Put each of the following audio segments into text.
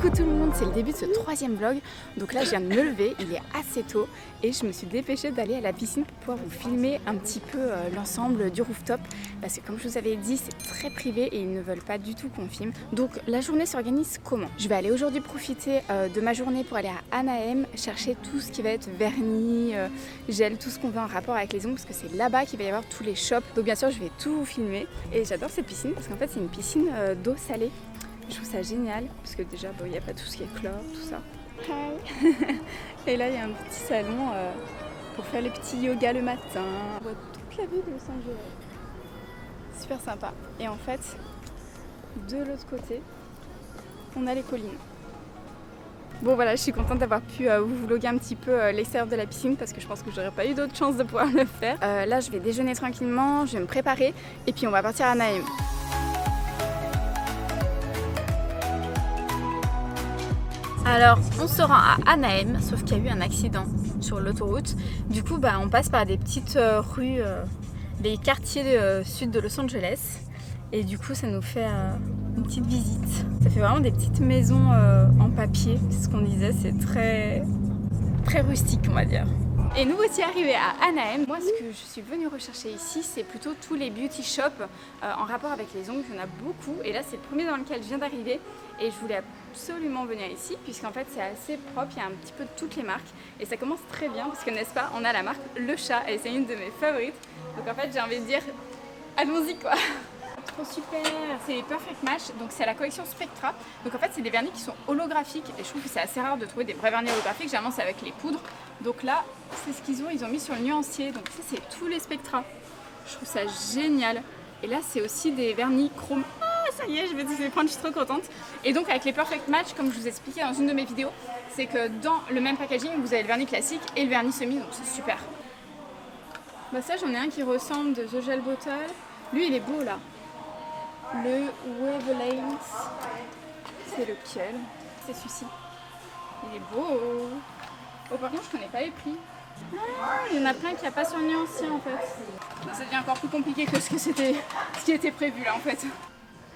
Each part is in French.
Coucou tout le monde, c'est le début de ce troisième vlog. Donc là je viens de me lever, il est assez tôt et je me suis dépêchée d'aller à la piscine pour pouvoir vous filmer un petit peu l'ensemble du rooftop. Parce que comme je vous avais dit, c'est très privé et ils ne veulent pas du tout qu'on filme. Donc la journée s'organise comment? Je vais aller aujourd'hui profiter de ma journée pour aller à Anaheim, chercher tout ce qui va être vernis, gel, tout ce qu'on veut en rapport avec les ongles parce que c'est là-bas qu'il va y avoir tous les shops. Donc bien sûr je vais tout vous filmer et j'adore cette piscine parce qu'en fait c'est une piscine d'eau salée. Je trouve ça génial parce que déjà il n'y a pas tout ce qui est chlore, tout ça. Hi. Et là il y a un petit salon pour faire les petits yoga le matin. On voit toute la ville de Los Angeles. Super sympa. Et en fait, de l'autre côté, on a les collines. Bon voilà, je suis contente d'avoir pu vous vlogger un petit peu l'extérieur de la piscine parce que je pense que j'aurais pas eu d'autre chance de pouvoir le faire. Là je vais déjeuner tranquillement, je vais me préparer et puis on va partir à Anaheim. Alors on se rend à Anaheim, sauf qu'il y a eu un accident sur l'autoroute. Du coup on passe par des petites rues, les quartiers sud de Los Angeles. Et du coup ça nous fait une petite visite. Ça fait vraiment des petites maisons en papier, c'est ce qu'on disait, c'est très rustique on va dire. Et nous voici arrivés à Anaheim. Moi ce que je suis venue rechercher ici c'est plutôt tous les beauty shops en rapport avec les ongles, il y en a beaucoup. Et là c'est le premier dans lequel je viens d'arriver et je voulais absolument venir ici puisqu'en fait c'est assez propre, il y a un petit peu de toutes les marques. Et ça commence très bien parce que n'est-ce pas, on a la marque Le Chat et c'est une de mes favorites. Donc en fait j'ai envie de dire allons-y quoi. Trop super, c'est les Perfect Match, donc c'est la collection Spectra. Donc en fait c'est des vernis qui sont holographiques et je trouve que c'est assez rare de trouver des vrais vernis holographiques, généralement c'est avec les poudres. Donc là c'est ce qu'ils ont mis sur le nuancier, donc ça c'est tous les Spectra. Je trouve ça génial. Et là c'est aussi des vernis chrome. Ah ça y est, je vais les prendre, je suis trop contente. Et donc avec les Perfect Match, comme je vous expliquais dans une de mes vidéos, c'est que dans le même packaging vous avez le vernis classique et le vernis semi, donc c'est super. Bah ça j'en ai un qui ressemble de The Gel Bottle, lui il est beau là. Le Wavelength, c'est lequel? C'est celui-ci. Il est beau. Oh par contre je connais pas les prix. Ah, il y en a plein qu'il n'y a pas sur le nuancier en fait. Ça devient encore plus compliqué que ce qui était prévu là en fait.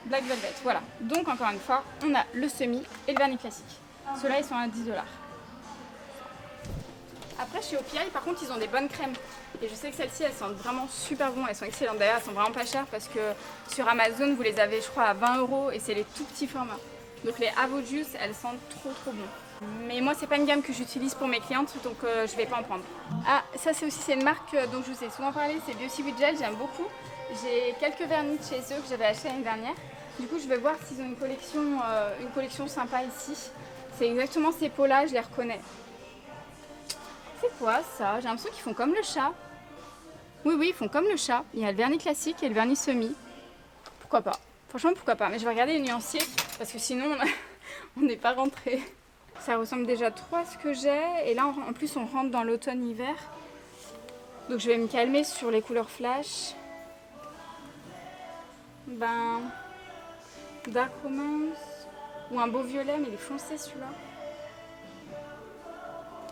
Black Velvet, voilà. Donc encore une fois, on a le semi et le vernis classique. Ceux-là ils sont à 10$. Après chez OPI par contre ils ont des bonnes crèmes. Et je sais que celles-ci elles sentent vraiment super bon, elles sont excellentes. D'ailleurs elles sont vraiment pas chères parce que sur Amazon vous les avez je crois à 20€ et c'est les tout petits formats. Donc les Avo Juice elles sentent trop bon. Mais moi c'est pas une gamme que j'utilise pour mes clientes donc je vais pas en prendre. Ah ça c'est une marque dont je vous ai souvent parlé, c'est Beauty with Gel, j'aime beaucoup. J'ai quelques vernis de chez eux que j'avais acheté l'année dernière. Du coup je vais voir s'ils ont une collection sympa ici. C'est exactement ces pots là, je les reconnais. C'est quoi ça? J'ai l'impression qu'ils font comme le chat. Oui, ils font comme le chat. Il y a le vernis classique et le vernis semi. Pourquoi pas? Franchement, pourquoi pas? Mais je vais regarder les nuanciers parce que sinon, on n'est pas rentré. Ça ressemble déjà trop à ce que j'ai. Et là, en plus, on rentre dans l'automne-hiver. Donc, je vais me calmer sur les couleurs flash. Dark Romance. Ou un beau violet, mais il est foncé celui-là.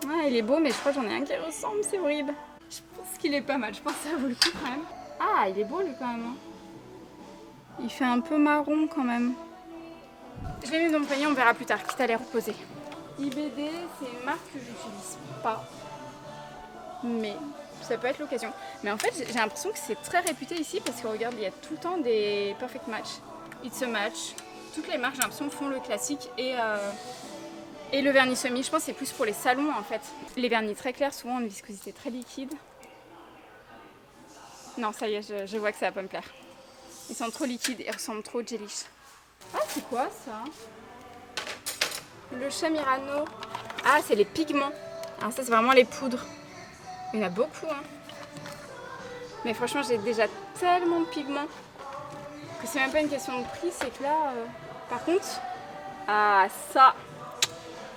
Ouais, il est beau, mais je crois que j'en ai un qui ressemble, c'est horrible. Je pense qu'il est pas mal, je pense que ça vaut le coup quand même. Ah, il est beau lui quand même. Il fait un peu marron quand même. Je l'ai mis dans mon panier, on verra plus tard, quitte à les reposer. IBD, c'est une marque que j'utilise pas. Mais ça peut être l'occasion. Mais en fait, j'ai l'impression que c'est très réputé ici parce que regarde, il y a tout le temps des Perfect Match. It's a Match. Toutes les marques, j'ai l'impression, font le classique et le vernis semi, je pense que c'est plus pour les salons en fait. Les vernis très clairs, souvent ont une viscosité très liquide. Non, ça y est, je vois que ça va pas me plaire. Ils sont trop liquides et ressemblent trop au gelish. Ah, c'est quoi ça? Le Chat Murano. Ah, c'est les pigments. Alors ça, c'est vraiment les poudres. Il y en a beaucoup, hein. Mais franchement, j'ai déjà tellement de pigments que c'est même pas une question de prix, c'est que là... Par contre, ah ça...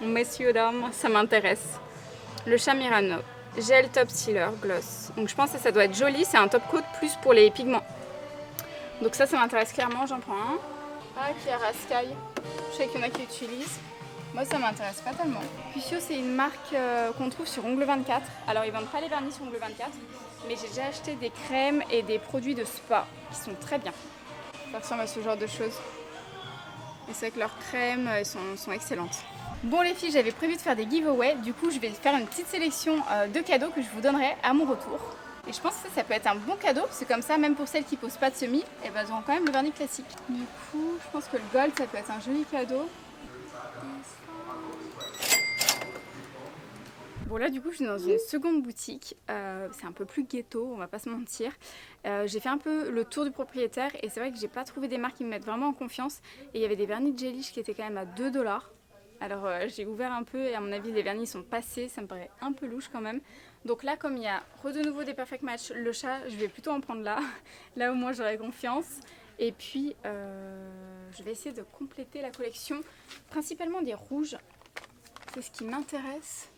Messieurs, dames, ça m'intéresse. Le Chat Murano, Gel Top Sealer Gloss. Donc je pense que ça doit être joli, c'est un top coat plus pour les pigments. Donc ça m'intéresse clairement, j'en prends un. Ah, Chiara Sky, je sais qu'il y en a qui utilisent. Moi ça m'intéresse pas tellement. Puisio c'est une marque qu'on trouve sur Ongle 24. Alors ils vendent pas les vernis sur Ongle 24, mais j'ai déjà acheté des crèmes et des produits de spa qui sont très bien. Ça ressemble à ce genre de choses. Et c'est vrai que leurs crèmes sont excellentes. Bon les filles, j'avais prévu de faire des giveaways, du coup je vais faire une petite sélection de cadeaux que je vous donnerai à mon retour. Et je pense que ça peut être un bon cadeau, parce que comme ça, même pour celles qui posent pas de semis, et ben, elles auront quand même le vernis classique. Du coup, je pense que le gold, ça peut être un joli cadeau. Bon là du coup je suis dans une seconde boutique, c'est un peu plus ghetto, on va pas se mentir. J'ai fait un peu le tour du propriétaire et c'est vrai que j'ai pas trouvé des marques qui me mettent vraiment en confiance. Et il y avait des vernis de Gelish qui étaient quand même à 2 $. Alors j'ai ouvert un peu et à mon avis les vernis sont passés, ça me paraît un peu louche quand même. Donc là comme il y a de nouveau des Perfect Match, le chat, je vais plutôt en prendre là, là au moins j'aurai confiance. Et puis je vais essayer de compléter la collection, principalement des rouges, c'est ce qui m'intéresse.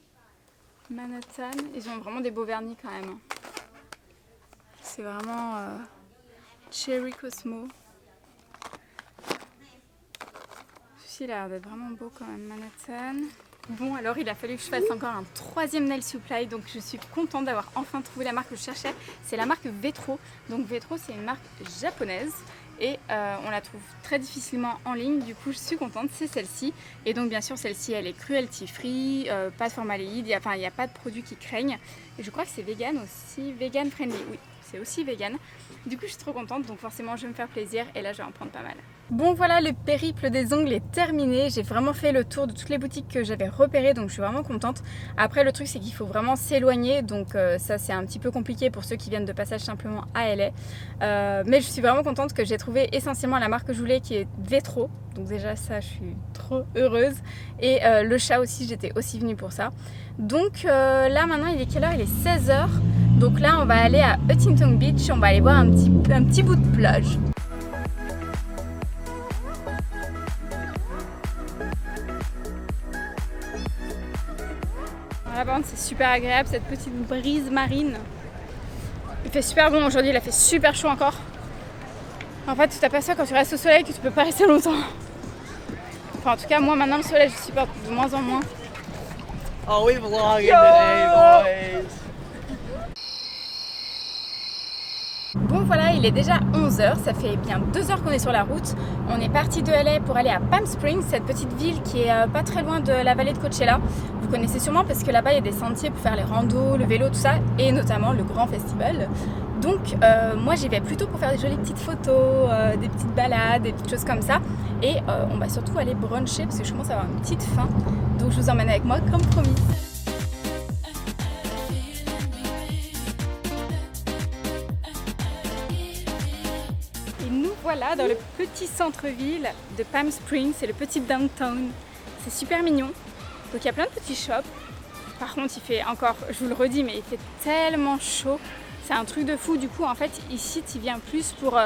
Manhattan, ils ont vraiment des beaux vernis quand même. C'est vraiment Cherry Cosmo. Celui-ci a l'air d'être vraiment beau quand même, Manhattan. Bon alors il a fallu que je fasse encore un troisième nail supply, donc je suis contente d'avoir enfin trouvé la marque que je cherchais. C'est la marque Vetro. Donc Vetro c'est une marque japonaise. Et on la trouve très difficilement en ligne, du coup je suis contente, c'est celle-ci. Et donc bien sûr celle-ci elle est cruelty free, pas de formaldéhyde, il n'y a pas de produits qui craignent. Et je crois que c'est vegan aussi, vegan friendly, oui c'est aussi vegan. Du coup je suis trop contente, donc forcément je vais me faire plaisir et là je vais en prendre pas mal. Bon voilà, le périple des ongles est terminé, j'ai vraiment fait le tour de toutes les boutiques que j'avais repérées, donc je suis vraiment contente. Après le truc c'est qu'il faut vraiment s'éloigner, donc ça c'est un petit peu compliqué pour ceux qui viennent de passage simplement à LA. Mais je suis vraiment contente que j'ai trouvé essentiellement la marque que je voulais qui est Vetro, donc déjà ça je suis trop heureuse. Et le chat aussi, j'étais aussi venue pour ça. Donc là maintenant il est quelle heure? Il est 16 h. Donc là on va aller à Huntington Beach, on va aller voir un petit bout de plage. Là par contre c'est super agréable cette petite brise marine. Il fait super bon aujourd'hui, il a fait super chaud encore. En fait tu t'aperçois quand tu restes au soleil que tu peux pas rester longtemps. Enfin en tout cas moi maintenant le soleil je supporte de moins en moins. Oh we vlogging today boys. Bon voilà, il est déjà 11 h, ça fait bien 2 h qu'on est sur la route. On est parti de LA pour aller à Palm Springs, cette petite ville qui est pas très loin de la vallée de Coachella. Vous connaissez sûrement parce que là-bas il y a des sentiers pour faire les randos, le vélo, tout ça, et notamment le grand festival. Donc moi j'y vais plutôt pour faire des jolies petites photos, des petites balades, des petites choses comme ça. Et on va surtout aller bruncher parce que je commence à avoir une petite faim. Donc je vous emmène avec moi comme promis. Voilà, dans le petit centre-ville de Palm Springs, c'est le petit downtown. C'est super mignon. Donc il y a plein de petits shops. Par contre, il fait encore, je vous le redis, mais il fait tellement chaud. C'est un truc de fou. Du coup, en fait, ici, tu viens plus pour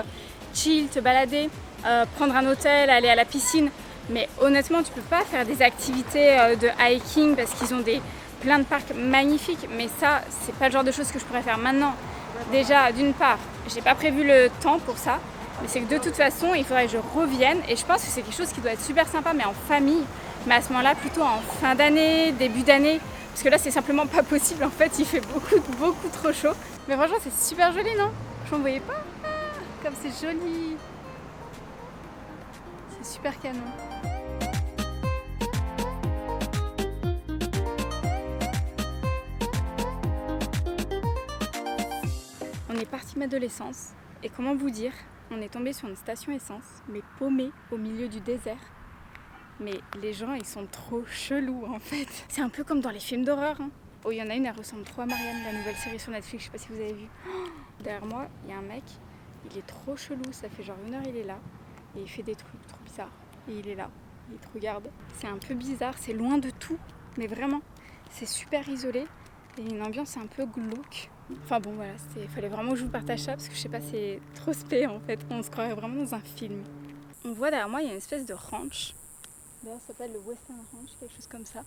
chill, te balader, prendre un hôtel, aller à la piscine. Mais honnêtement, tu peux pas faire des activités de hiking parce qu'ils ont plein de parcs magnifiques. Mais ça, c'est pas le genre de choses que je pourrais faire maintenant. Déjà, d'une part, j'ai pas prévu le temps pour ça. Mais c'est que de toute façon, il faudrait que je revienne et je pense que c'est quelque chose qui doit être super sympa, mais en famille. Mais à ce moment-là, plutôt en fin d'année, début d'année. Parce que là, c'est simplement pas possible. En fait, il fait beaucoup trop chaud. Mais franchement, c'est super joli, non? Je m'en voyais pas. Ah, comme c'est joli. C'est super canon. On est parti mettre de l'essence. Et comment vous dire? On est tombé sur une station essence, mais paumée au milieu du désert. Mais les gens, ils sont trop chelous en fait. C'est un peu comme dans les films d'horreur. Hein. Oh, il y en a une, elle ressemble trop à Marianne, la nouvelle série sur Netflix, je sais pas si vous avez vu. Oh, derrière moi, il y a un mec, il est trop chelou, ça fait genre 1 heure, il est là. Et il fait des trucs trop bizarres. Et il est là, il te regarde. C'est un peu bizarre, c'est loin de tout, mais vraiment. C'est super isolé et une ambiance un peu glauque. Enfin bon voilà, il fallait vraiment que je vous partage ça parce que je sais pas, c'est trop spé en fait, on se croirait vraiment dans un film. On voit derrière moi, il y a une espèce de ranch. D'ailleurs ça s'appelle le Western Ranch, quelque chose comme ça.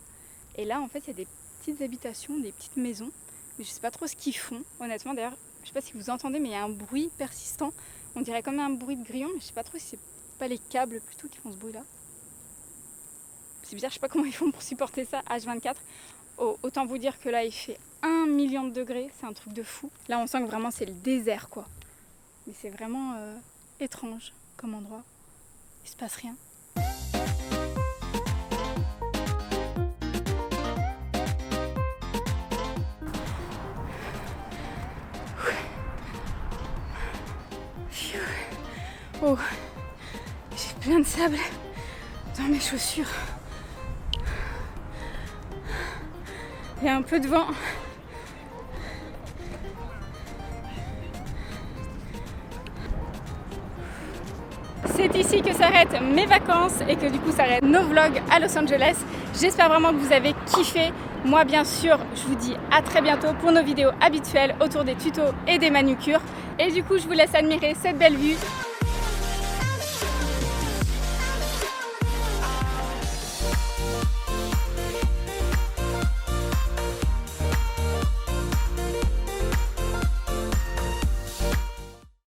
Et là en fait il y a des petites habitations, des petites maisons, mais je sais pas trop ce qu'ils font honnêtement. D'ailleurs je sais pas si vous entendez, mais il y a un bruit persistant, on dirait comme un bruit de grillon, mais je sais pas trop si c'est pas les câbles plutôt qui font ce bruit là. C'est bizarre, je sais pas comment ils font pour supporter ça H24. Oh, autant vous dire que là il fait 1 million de degrés, c'est un truc de fou. Là on sent que vraiment c'est le désert quoi. Mais c'est vraiment étrange comme endroit. Il se passe rien. Oh, j'ai plein de sable dans mes chaussures. Il y a un peu de vent. C'est ici que s'arrêtent mes vacances et que du coup s'arrêtent nos vlogs à Los Angeles. J'espère vraiment que vous avez kiffé. Moi bien sûr, je vous dis à très bientôt pour nos vidéos habituelles autour des tutos et des manucures. Et du coup, je vous laisse admirer cette belle vue.